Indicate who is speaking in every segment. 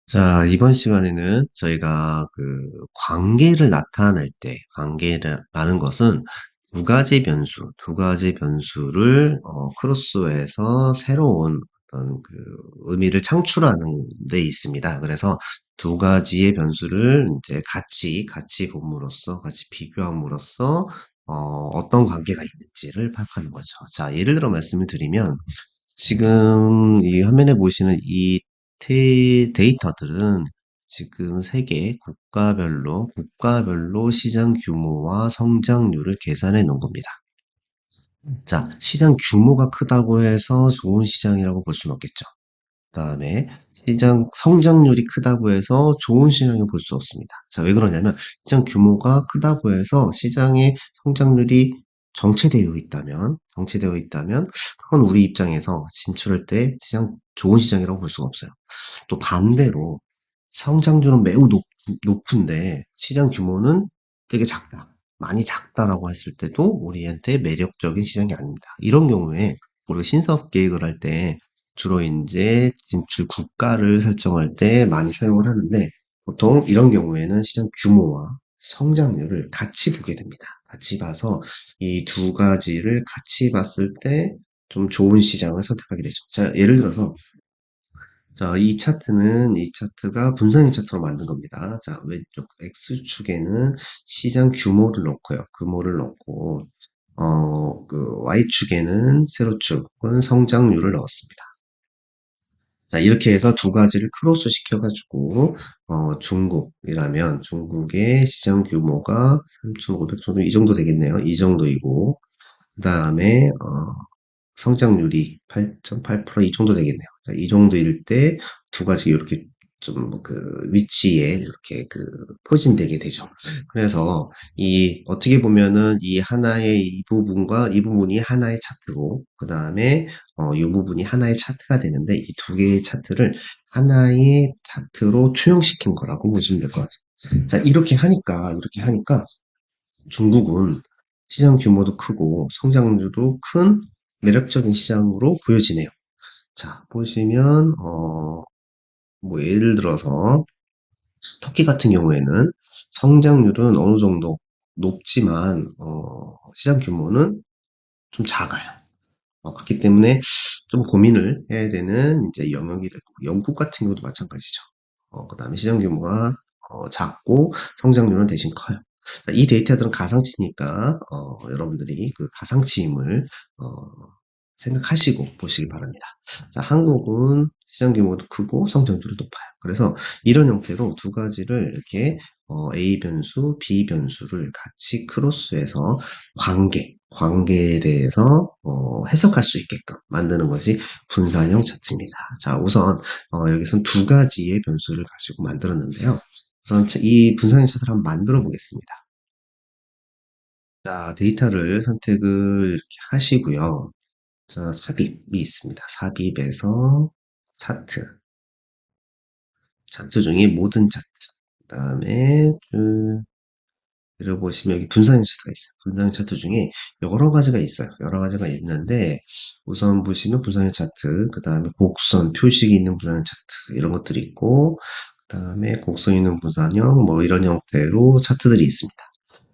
Speaker 1: 자, 이번 시간에는 저희가 관계를 나타낼 때, 관계라는 것은 두 가지 변수를 크로스해서 새로운 어떤 의미를 창출하는 데 있습니다. 그래서 두 가지의 변수를 이제 같이 봄으로써, 같이 비교함으로써 어떤 관계가 있는지를 파악하는 거죠. 자, 예를 들어 말씀을 드리면, 지금 이 화면에 보시는 이 데이터들은 지금 세계 국가별로 시장 규모와 성장률을 계산해 놓은 겁니다. 자, 시장 규모가 크다고 해서 좋은 시장이라고 볼 수는 없겠죠. 그다음에 시장 성장률이 크다고 해서 좋은 시장을 볼 수 없습니다. 자, 왜 그러냐면 시장 규모가 크다고 해서 시장의 성장률이 정체되어 있다면 그건 우리 입장에서 진출할 때 시장 좋은 시장이라고 볼 수가 없어요. 또 반대로 성장률은 매우 높은데 시장 규모는 되게 작다. 많이 작다라고 했을 때도 우리한테 매력적인 시장이 아닙니다. 이런 경우에 우리가 신사업 계획을 할 때 주로 이제 진출 국가를 설정할 때 많이 사용을 하는데 보통 이런 경우에는 시장 규모와 성장률을 같이 보게 됩니다. 같이 봐서 이 두 가지를 같이 봤을 때 좀 좋은 시장을 선택하게 되죠. 자, 예를 들어서 자, 이 차트가 분산형 차트로 만든 겁니다. 자, 왼쪽 X축에는 시장 규모를 넣고요. 규모를 넣고, Y축에는 세로축은 성장률을 넣었습니다. 자, 이렇게 해서 두 가지를 크로스 시켜가지고, 중국이라면 중국의 시장 규모가 3,500 정도, 이 정도 되겠네요. 이 정도이고, 그 다음에, 성장률이 8.8%이 정도 되겠네요. 자, 이 정도일 때 두 가지 이렇게 좀 위치에 이렇게 포진되게 되죠. 그래서 어떻게 보면은 이 하나의 이 부분과 이 부분이 하나의 차트고, 그 다음에 이 부분이 하나의 차트가 되는데 이 두 개의 차트를 하나의 차트로 투영시킨 거라고 보시면 될 것 같아요. 자, 이렇게 하니까 중국은 시장 규모도 크고 성장률도 큰 매력적인 시장으로 보여지네요. 자, 보시면 뭐 예를 들어서 터키 같은 경우에는 성장률은 어느 정도 높지만 시장 규모는 좀 작아요. 그렇기 때문에 좀 고민을 해야 되는 이제 영역이 되고 영국 같은 경우도 마찬가지죠. 그다음에 시장 규모가 작고 성장률은 대신 커요. 자, 이 데이터들은 가상치니까 여러분들이 그 가상치임을 생각하시고 보시기 바랍니다. 자, 한국은 시장 규모도 크고 성장률도 높아요. 그래서 이런 형태로 두 가지를 이렇게 A 변수, B 변수를 같이 크로스해서 관계에 대해서 해석할 수 있게끔 만드는 것이 분산형 차트입니다. 자, 우선 여기선 두 가지의 변수를 가지고 만들었는데요. 우선 이 분산형 차트를 한번 만들어 보겠습니다. 자, 데이터를 선택을 이렇게 하시고요. 자, 삽입이 있습니다. 삽입에서 차트. 차트 중에 모든 차트. 그 다음에 쭉 내려보시면 여기 분산형 차트가 있어요. 분산형 차트 중에 여러 가지가 있어요. 여러 가지가 있는데 우선 보시면 분산형 차트, 그 다음에 곡선 표식이 있는 분산형 차트 이런 것들이 있고 그 다음에 곡선 있는 분산형 뭐 이런 형태로 차트들이 있습니다.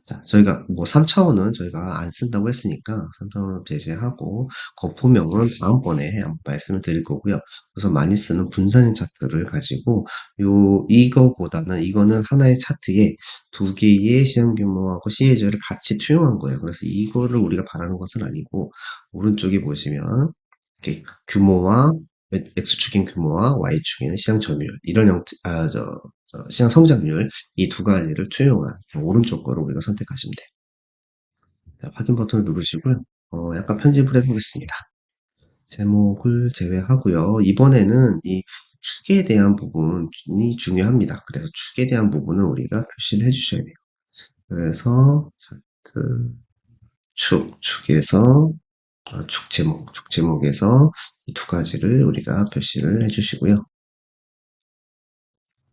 Speaker 1: 자, 저희가 뭐 3차원은 저희가 안 쓴다고 했으니까 3차원을 배제하고 거푸명은 다음번에 한번 말씀을 드릴 거고요. 그래서 많이 쓰는 분산형 차트를 가지고 이거는 하나의 차트에 두 개의 시장 규모하고 CAGR을 같이 투영한 거예요. 그래서 이거를 우리가 바라는 것은 아니고 오른쪽에 보시면 이렇게 X축인 규모와 Y축에는 시장 점유율 이런 형태 시장 성장률 이 두 가지를 투영한 오른쪽 거를 우리가 선택하시면 돼요. 자, 확인 버튼을 누르시고요. 약간 편집을 해보겠습니다. 제목을 제외하고요. 이번에는 이 축에 대한 부분이 중요합니다. 그래서 축에 대한 부분은 우리가 표시를 해주셔야 돼요. 그래서 차트 축에서 축 제목에서 이 두 가지를 우리가 표시를 해주시고요.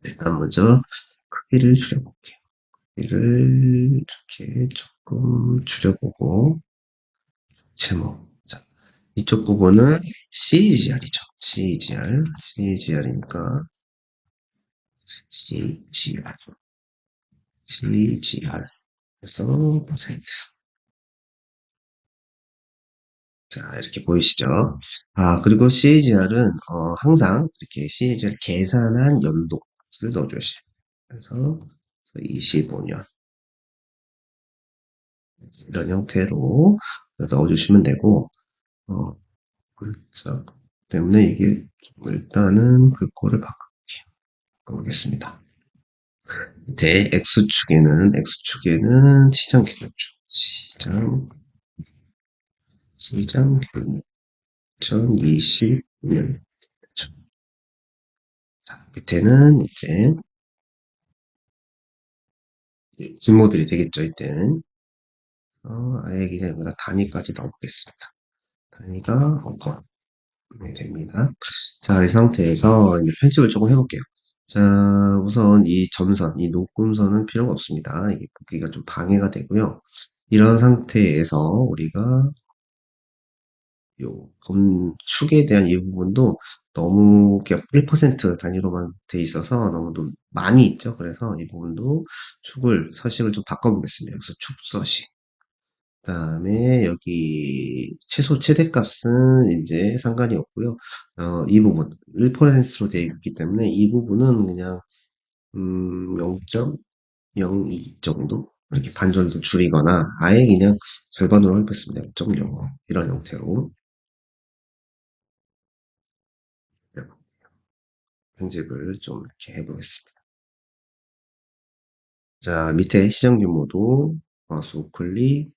Speaker 1: 일단 먼저 크기를 줄여볼게요. 크기를 이렇게 조금 줄여보고 제목. 자, 이쪽 부분은 CGR이죠. CGR이니까 CGR, CGR 해서 퍼센트. 자, 이렇게 보이시죠? 아, 그리고 CAGR은 항상 이렇게 CAGR 계산한 연도를 넣어주셔야 돼요. 그래서 25년 이런 형태로 넣어주시면 되고, 그렇죠. 때문에 이게 일단은 글꼴을 바꿔보겠습니다. 밑에 X축에는 시장 기준축, 시장 규모 2025년. 자, 밑에는 이제 규모들이 되겠죠, 이때는. 아예 그냥 단위까지 넣어보겠습니다. 단위가 5건. 네, 됩니다. 자, 이 상태에서 이제 편집을 조금 해볼게요. 자, 우선 이 점선, 이 녹음선은 필요가 없습니다. 이게 보기가 좀 방해가 되고요. 이런 상태에서 우리가 요 검축에 대한 이 부분도 너무 1% 단위로만 돼 있어서 너무 많이 있죠. 그래서 이 부분도 서식을 좀 바꿔보겠습니다. 그래서 축서식. 그다음에 여기 최소 최대값은 이제 상관이 없고요. 이 부분 1%로 되어 있기 때문에 이 부분은 그냥 0.02 정도 이렇게 반 정도 줄이거나 아예 그냥 절반으로 해봤습니다. 0.05 이런 형태로 편집을 좀 이렇게 해보겠습니다. 자, 밑에 시장 규모도 마우스 우클릭,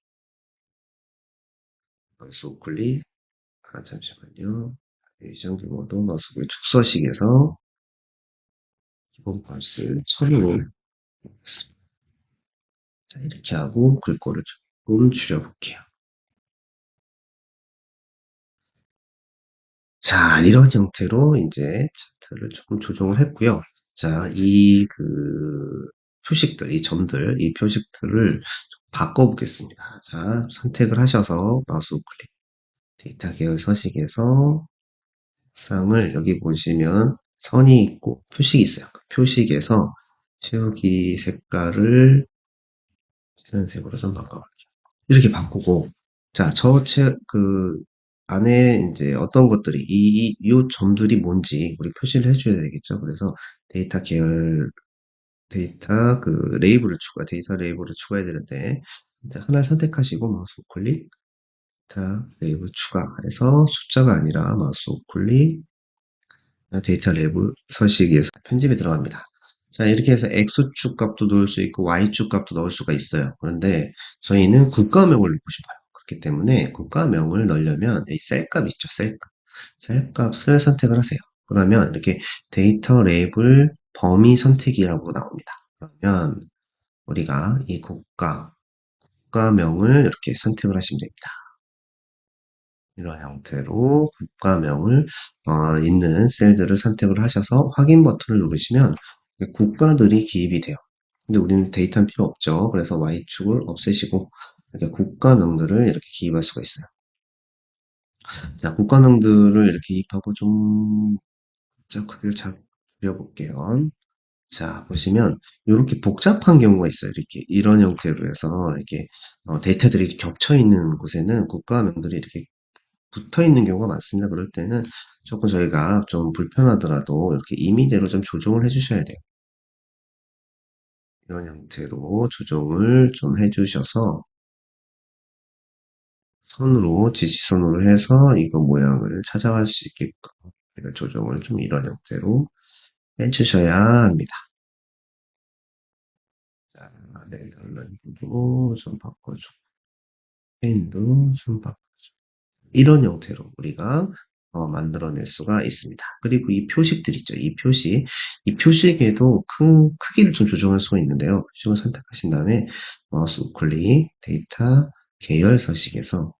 Speaker 1: 마우스 우클릭, 잠시만요. 시장 규모도 마우스 우클릭 축소식에서 기본 값을 1000으로 하겠습니다. 자, 이렇게 하고 글꼴을 조금 줄여볼게요. 자, 이런 형태로 이제 차트를 조금 조정을 했고요. 자, 표식들, 이 점들, 이 표식들을 바꿔보겠습니다. 자, 선택을 하셔서 마우스 우클릭, 데이터 계열 서식에서 색상을 여기 보시면 선이 있고 표식이 있어요. 그 표식에서 채우기 색깔을 진한색으로 좀 바꿔볼게요. 이렇게 바꾸고, 자, 안에 이제 어떤 것들이, 요 점들이 뭔지 우리 표시를 해줘야 되겠죠. 그래서 데이터 계열, 데이터 레이블을 추가해야 되는데, 일단 하나를 선택하시고 마우스 우클릭, 데이터 레이블 추가해서 숫자가 아니라 마우스 우클릭, 데이터 레이블 서식에서 편집에 들어갑니다. 자, 이렇게 해서 X축 값도 넣을 수 있고 Y축 값도 넣을 수가 있어요. 그런데 저희는 국가명을 넣고 싶어요. 그렇기 때문에 국가명을 넣으려면 이 셀값 있죠, 셀값. 셀값을 선택을 하세요. 그러면 이렇게 데이터 레이블 범위 선택이라고 나옵니다. 그러면 우리가 이 국가명을 이렇게 선택을 하시면 됩니다. 이런 형태로 국가명을 있는 셀들을 선택을 하셔서 확인 버튼을 누르시면 국가들이 기입이 돼요. 근데 우리는 데이터는 필요 없죠. 그래서 Y축을 없애시고 이렇게 국가명들을 이렇게 기입할 수가 있어요. 자, 국가명들을 이렇게 기입하고 자, 크기를 줄여볼게요. 자, 보시면 이렇게 복잡한 경우가 있어요. 이렇게 이런 형태로 해서 이렇게 데이터들이 겹쳐 있는 곳에는 국가명들이 이렇게 붙어 있는 경우가 많습니다. 그럴 때는 조금 저희가 좀 불편하더라도 이렇게 임의대로 좀 조정을 해주셔야 돼요. 이런 형태로 조정을 좀 해주셔서 지지선으로 해서 이거 모양을 찾아갈 수 있게끔 우리가 조정을 좀 이런 형태로 해주셔야 합니다. 자, 네덜란드도 좀 바꿔주고, 스페인도 좀 바꿔주고. 이런 형태로 우리가 만들어낼 수가 있습니다. 그리고 이 표식들 있죠. 이 표식에도 크기를 좀 조정할 수가 있는데요. 표식을 선택하신 다음에 마우스 우클릭, 데이터 계열 서식에서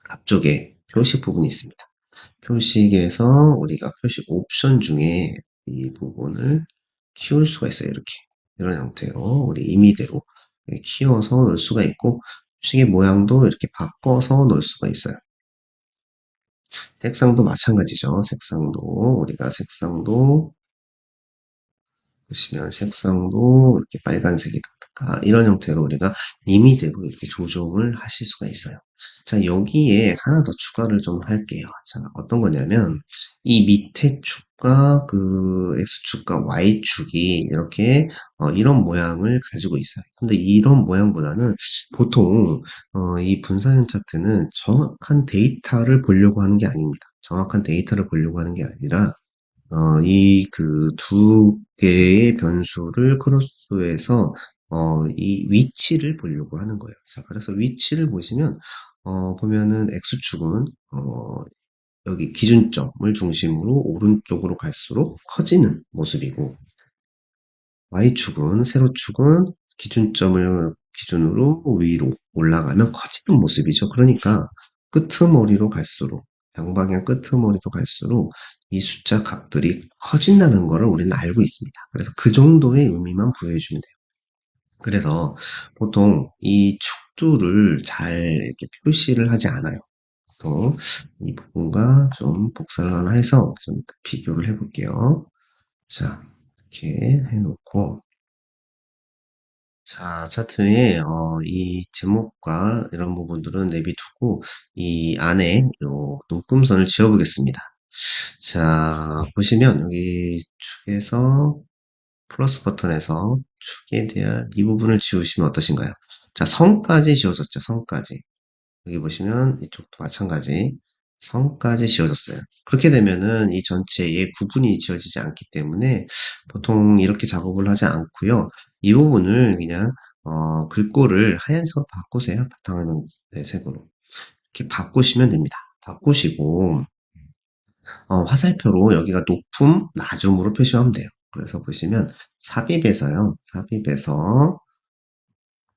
Speaker 1: 앞쪽에 표식 부분이 있습니다. 표식에서 우리가 표식 옵션 중에 이 부분을 키울 수가 있어요. 이렇게 이런 형태로 우리 임의대로 키워서 넣을 수가 있고 표식의 모양도 이렇게 바꿔서 넣을 수가 있어요. 색상도 마찬가지죠. 색상도 보시면 색상도 이렇게 빨간색이다든가 이런 형태로 우리가 임의대로 이렇게 조정을 하실 수가 있어요. 자, 여기에 하나 더 추가를 좀 할게요. 자, 어떤 거냐면 이 밑에 축과 그 X축과 Y축이 이렇게 이런 모양을 가지고 있어요. 근데 이런 모양보다는 보통 이 분사형 차트는 정확한 데이터를 보려고 하는 게 아닙니다. 정확한 데이터를 보려고 하는 게 아니라 이 그 두 개의 변수를 크로스해서 이 위치를 보려고 하는 거예요. 자, 그래서 위치를 보시면 보면은 X축은 여기 기준점을 중심으로 오른쪽으로 갈수록 커지는 모습이고 Y축은 세로축은 기준점을 기준으로 위로 올라가면 커지는 모습이죠. 그러니까 끄트머리로 갈수록 양방향 끄트머리로 갈수록 이 숫자 값들이 커진다는 것을 우리는 알고 있습니다. 그래서 그 정도의 의미만 부여해주면 돼요. 그래서 보통 이 축두를 잘 이렇게 표시를 하지 않아요. 또 이 부분과 좀 복사를 하나 해서 좀 비교를 해볼게요. 자, 이렇게 해놓고 자, 차트에 이 제목과 이런 부분들은 내비두고 이 안에 요 눈금선을 지어보겠습니다. 자, 보시면 여기 축에서 플러스 버튼에서 축에 대한 이 부분을 지우시면 어떠신가요? 자, 선까지 지워졌죠. 선까지. 여기 보시면 이쪽도 마찬가지 선까지 지워졌어요. 그렇게 되면은 이 전체에 구분이 지어지지 않기 때문에 보통 이렇게 작업을 하지 않고요. 이 부분을 그냥 글꼴을 하얀색으로 바꾸세요. 바탕화면 색으로. 이렇게 바꾸시면 됩니다. 바꾸시고 화살표로 여기가 높음, 낮음으로 표시하면 돼요. 그래서 보시면 삽입에서요. 삽입에서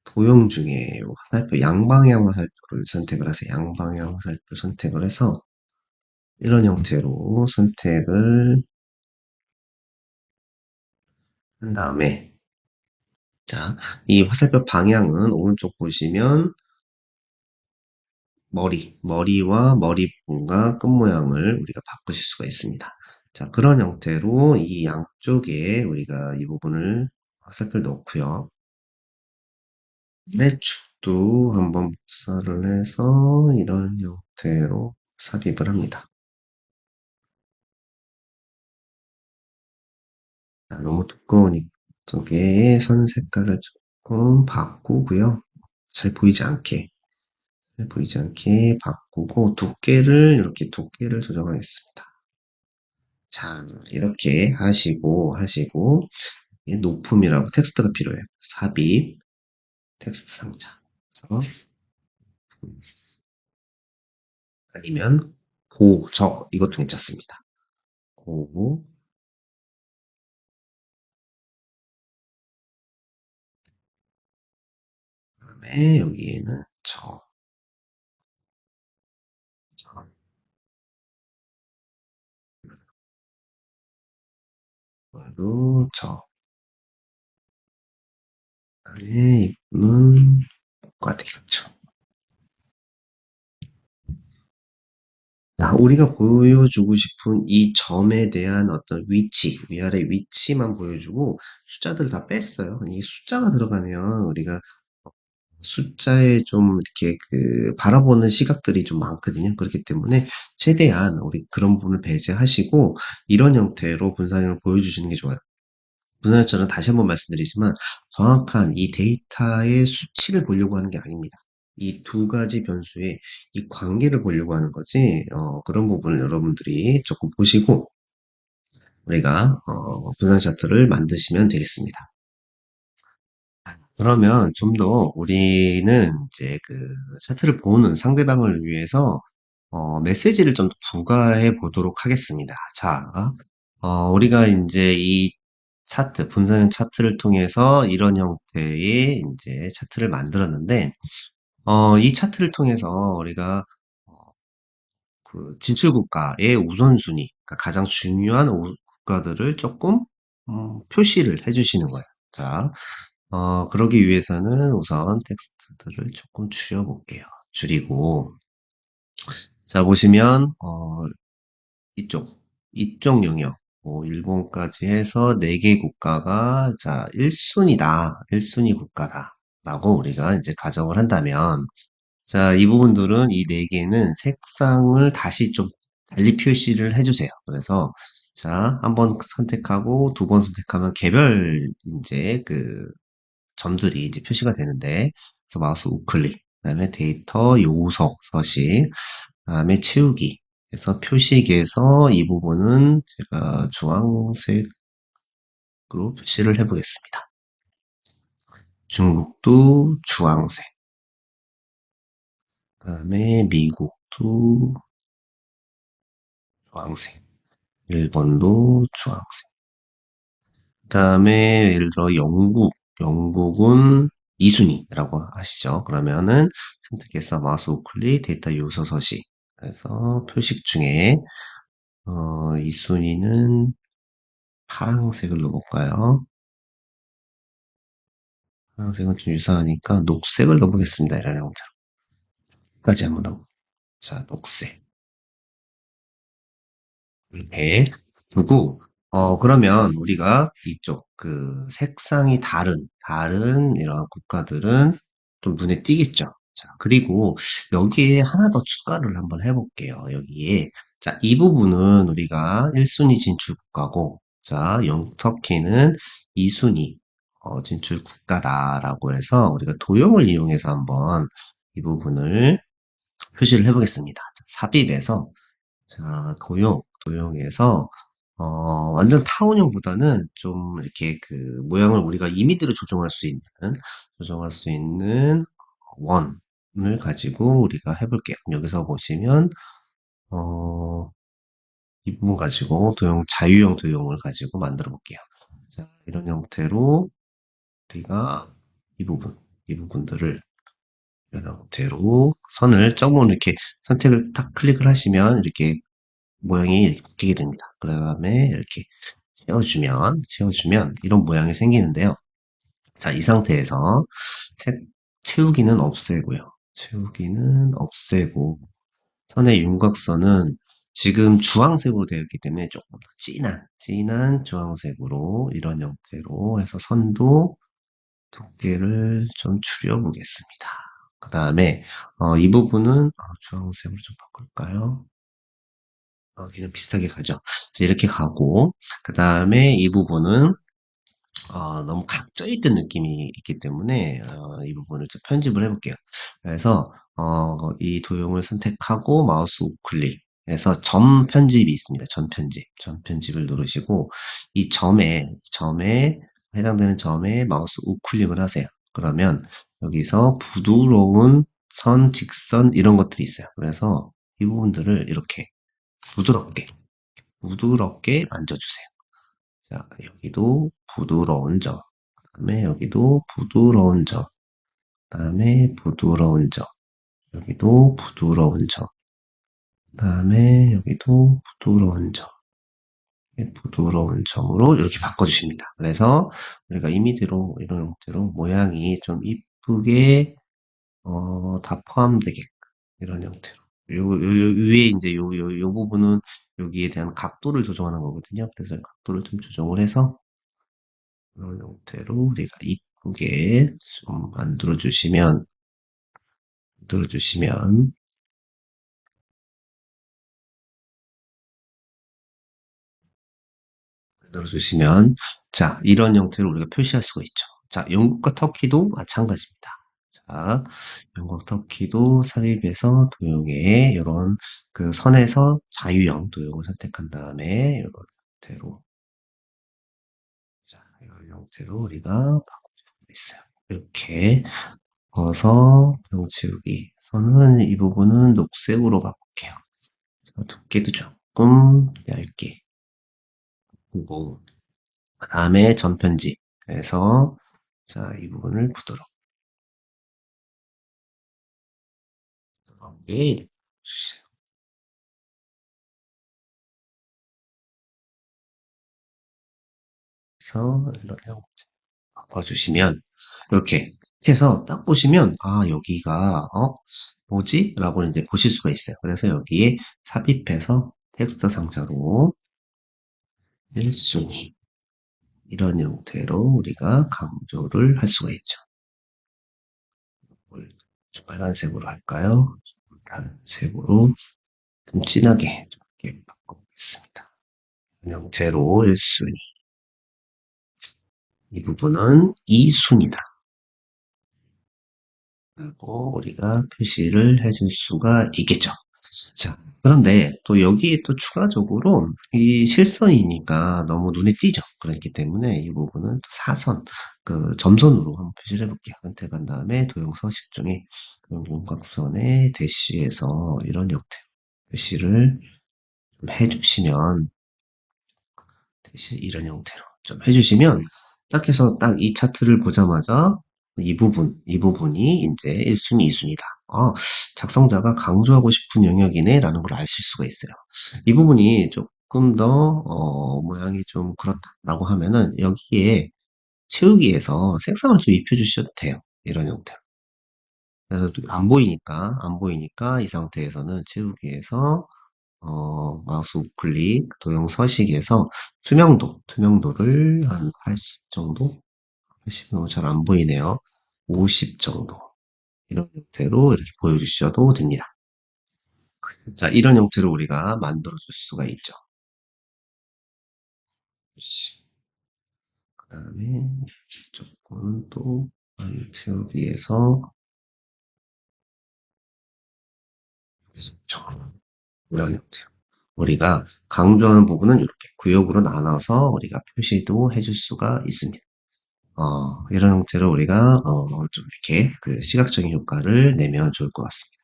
Speaker 1: 도형 중에 화살표, 양방향 화살표를 선택을 하세요. 양방향 화살표를 선택을 해서 이런 형태로 선택을 한 다음에 자, 이 화살표 방향은 오른쪽 보시면 머리와 머리 부분과 끝 모양을 우리가 바꾸실 수가 있습니다. 자, 그런 형태로 이 양쪽에 우리가 이 부분을 화살표를 넣고요. 아래축도 한번 복사를 해서 이런 형태로 삽입을 합니다. 너무 두꺼우니까 쪽에 선 색깔을 조금 바꾸고요. 잘 보이지 않게 바꾸고 두께를 이렇게 두께를 조정하겠습니다. 자, 이렇게 하시고 이 높음이라고 텍스트가 필요해요. 삽입 텍스트 상자. 그래서 아니면 고적 이것도 괜찮습니다. 고 그다음에 여기에는 바로 그다음에 이분은 뭐가 되겠죠. 자, 우리가 보여주고 싶은 이 점에 대한 어떤 위치, 위아래 위치만 보여주고 숫자들을 다 뺐어요. 이게 숫자가 들어가면 우리가 숫자에 좀 이렇게 그 바라보는 시각들이 좀 많거든요. 그렇기 때문에 최대한 우리 그런 부분을 배제하시고 이런 형태로 분산형을 보여주시는 게 좋아요. 분산형처럼 다시 한번 말씀드리지만 정확한 이 데이터의 수치를 보려고 하는 게 아닙니다. 이 두 가지 변수의 이 관계를 보려고 하는 거지, 그런 부분을 여러분들이 조금 보시고 우리가 분산 차트를 만드시면 되겠습니다. 그러면 좀 더 우리는 이제 그 차트를 보는 상대방을 위해서 메시지를 좀 더 부과해 보도록 하겠습니다. 자, 우리가 이제 이 차트, 분산형 차트를 통해서 이런 형태의 이제 차트를 만들었는데, 이 차트를 통해서 우리가 그 진출 국가의 우선순위, 그러니까 가장 중요한 국가들을 조금 표시를 해주시는 거예요. 자, 그러기 위해서는 우선 텍스트들을 조금 줄여볼게요. 줄이고, 자, 보시면, 이쪽 영역, 일본까지 해서 4개 국가가, 자, 1순위다. 1순위 국가다. 라고 우리가 이제 가정을 한다면, 자, 이 부분들은 이 4개는 색상을 다시 좀 달리 표시를 해주세요. 그래서, 자, 한 번 선택하고 2번 선택하면 개별 이제 그 점들이 이제 표시가 되는데, 그래서 마우스 우클릭, 그 다음에 데이터 요소 서식, 그 다음에 채우기. 그래서 표식에서 이 부분은 제가 주황색으로 표시를 해보겠습니다. 중국도 주황색, 그 다음에 미국도 주황색, 일본도 주황색. 그 다음에 예를 들어 영국은 2순위라고 하시죠. 그러면은 선택해서 마우스 우클릭 데이터 요소 서식. 그래서 표식 중에 2순위는 파란색을 넣어볼까요? 파란색은 좀 유사하니까 녹색을 넣어보겠습니다. 이런 형태로. 까지 한번 넣어. 자, 녹색. 이렇게 두고, 그러면 우리가 이쪽 색상이 다른 이런 국가들은 좀 눈에 띄겠죠. 자, 그리고 여기에 하나 더 추가를 한번 해볼게요. 여기에. 자, 이 부분은 우리가 1순위 진출 국가고, 자, 영국 터키는 2순위 진출 국가다라고 해서 우리가 도형을 이용해서 한번 이 부분을 표시를 해보겠습니다. 자, 삽입에서 자, 도형에서, 완전 타원형보다는 좀 이렇게 그 모양을 우리가 이미지로 조정할 수 있는 원을 가지고 우리가 해볼게요. 여기서 보시면, 어, 이 부분 가지고 자유형 도형을 가지고 만들어 볼게요. 자, 이런 형태로 우리가 이 부분들을 이런 형태로 선을 점으로 이렇게 선택을 딱 클릭을 하시면 이렇게 모양이 이렇게 바뀌게 됩니다. 그 다음에 이렇게 채워주면 이런 모양이 생기는데요. 자, 이 상태에서 색, 채우기는 없애고요. 채우기는 없애고 선의 윤곽선은 지금 주황색으로 되어 있기 때문에 조금 더 진한 주황색으로 이런 형태로 해서 선도 두께를 좀 줄여보겠습니다. 그 다음에 이 부분은 주황색으로 좀 바꿀까요? 그냥 비슷하게 가죠. 이렇게 가고, 그 다음에 이 부분은, 너무 각져 있던 느낌이 있기 때문에, 이 부분을 좀 편집을 해볼게요. 그래서, 이 도형을 선택하고, 마우스 우클릭 해서 점 편집이 있습니다. 점 편집. 점 편집을 누르시고, 점에, 해당되는 점에 마우스 우클릭을 하세요. 그러면, 여기서 부드러운 선, 직선, 이런 것들이 있어요. 그래서, 이 부분들을 이렇게 부드럽게 만져주세요. 자, 여기도 부드러운 점, 그다음에 여기도 부드러운 점, 그다음에 부드러운 점, 여기도 부드러운 점, 그다음에 여기도 부드러운 점, 부드러운 점으로 이렇게 바꿔주십니다. 그래서 우리가 이미지로 이런 형태로 모양이 좀 이쁘게 다 포함되게끔 이런 형태로. 위에 이제 요 부분은 여기에 대한 각도를 조정하는 거거든요. 그래서 각도를 좀 조정을 해서 이런 형태로 우리가 이쁘게 좀 만들어주시면, 자, 이런 형태로 우리가 표시할 수가 있죠. 자, 영국과 터키도 마찬가지입니다. 자, 영국, 터키도 삽입해서 도형에 이런 그 선에서 자유형 도형을 선택한 다음에 이런 형태로, 자, 이런 형태로 우리가 바꿔주고 있어요. 이렇게 경 채우기. 선은 이 부분은 녹색으로 바꿀게요. 자, 두께도 조금 얇게. 그리고 그 다음에 전편집에서 자, 이 부분을 부드럽게 주세요. 그래서 이렇게 바꿔주시면 이렇게 해서 딱 보시면 여기가 뭐지? 라고 이제 보실 수가 있어요. 그래서 여기에 삽입해서 텍스트 상자로 1순위. 이런 형태로 우리가 강조를 할 수가 있죠. 좀 빨간색으로 할까요? 빨간색으로 좀 진하게 좀 이렇게 바꿔보겠습니다. 이런 형태로 1순위. 이 부분은 2순위다. 라고 우리가 표시를 해줄 수가 있겠죠. 자, 그런데 또 여기에 또 추가적으로 이 실선이니까 너무 눈에 띄죠. 그렇기 때문에 이 부분은 또 사선, 그 점선으로 한번 표시를 해볼게요. 선택한 다음에 도형 서식 중에 윤곽선의 대시에서 이런 형태 표시를 좀 해주시면 대시 이런 형태로 좀 해주시면 딱 해서 딱 이 차트를 보자마자 이 부분이 이제 1순위, 2순위다. 아, 작성자가 강조하고 싶은 영역이네 라는 걸 아실 수가 있어요. 이 부분이 조금 더 모양이 좀 그렇다라고 하면은 여기에 채우기에서 색상을 좀 입혀주셔도 돼요. 이런 형태로. 그래서 안 보이니까 이 상태에서는 채우기에서 마우스 우클릭, 도형 서식에서 투명도를 한 80 정도? 80은 잘 안 보이네요. 50 정도. 이런 형태로 이렇게 보여주셔도 됩니다. 자, 이런 형태로 우리가 만들어 줄 수가 있죠. 그 다음에 이쪽 부분은 또 채우기에서 이런 형태로. 우리가 강조하는 부분은 이렇게 구역으로 나눠서 우리가 표시도 해줄 수가 있습니다. 이런 형태로 우리가 좀 이렇게 그 시각적인 효과를 내면 좋을 것 같습니다.